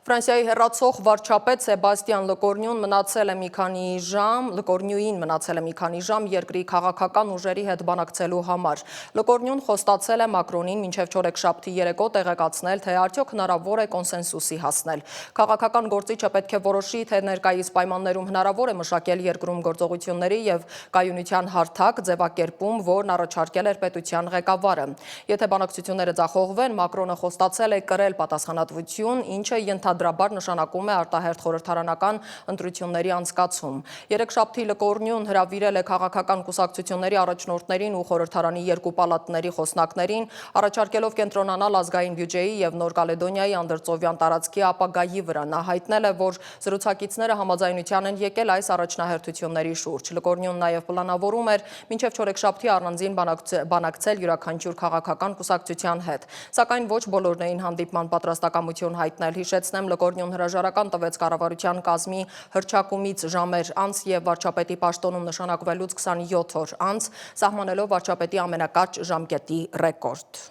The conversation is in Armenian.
Ֆրանսիայի հեռացող վարչապետ Սեբաստիան Լկորնյուն մնացել է մի քանի ժամ երկրի քաղաքական ուժերի հետ բանակցելու համար։ Լկորնյուն խոստացել է Մակրոնին մինչև չորեքշաբթի երեկո տեղեկացնել, թե արդյոք հնարավոր է կոնսենսուսի հասնել։ Քաղաքական գործիչը պետք է որոշի, թե ներկայիս պայմաններում հնարավոր է մշակել երկրում գործողությունների և կայունության հարթակ ձևակերպում, որն առաջարկել էր պետության ղեկավարը։ Եթե բանակցությունները ձախողվեն, Մակրոնը խոստացել է կրել պատասխանատվություն, ինչը ենթադրաբար նշանակում է արտահերթ խորհրդարանական ընտրությունների անցկացում։ Երեքշաբթի Լկորնյուն հրավիրել է քաղաքական կուսակցությունների առաջնորդներին ու խորհրդարանի երկու պալատների խոսնակներին, առաջարկելով կենտրոնանալ ազգային բյուջեի և Նոր Կալեդոնիայի անդրծովյան տարածքի ապագայի վրա։ Նա հայտնել է, որ զրուցակիցները համաձայնության են եկել այս առաջնահերթությունների շուրջ։ Լկորնյուն նաև պլանավորում էր մինչև չորեքշաբթի առանձին բանակցել յուրաքանչյուր քաղաքական կուսակցության հետ, սակայն ոչ բոլորն էին հանդիպման պատրաստակամություն հայտնել։ Հիշեցնեմ, Լկորնյուն հրաժարական տվեց կառավարության կազմի հռչակումից ժամեր անց և վարչապետի պաշտոնում նշանակվելուց 27 օր անց, սահմանելով վարչապետի ամենակարճ ժամկետի ռեկորդ։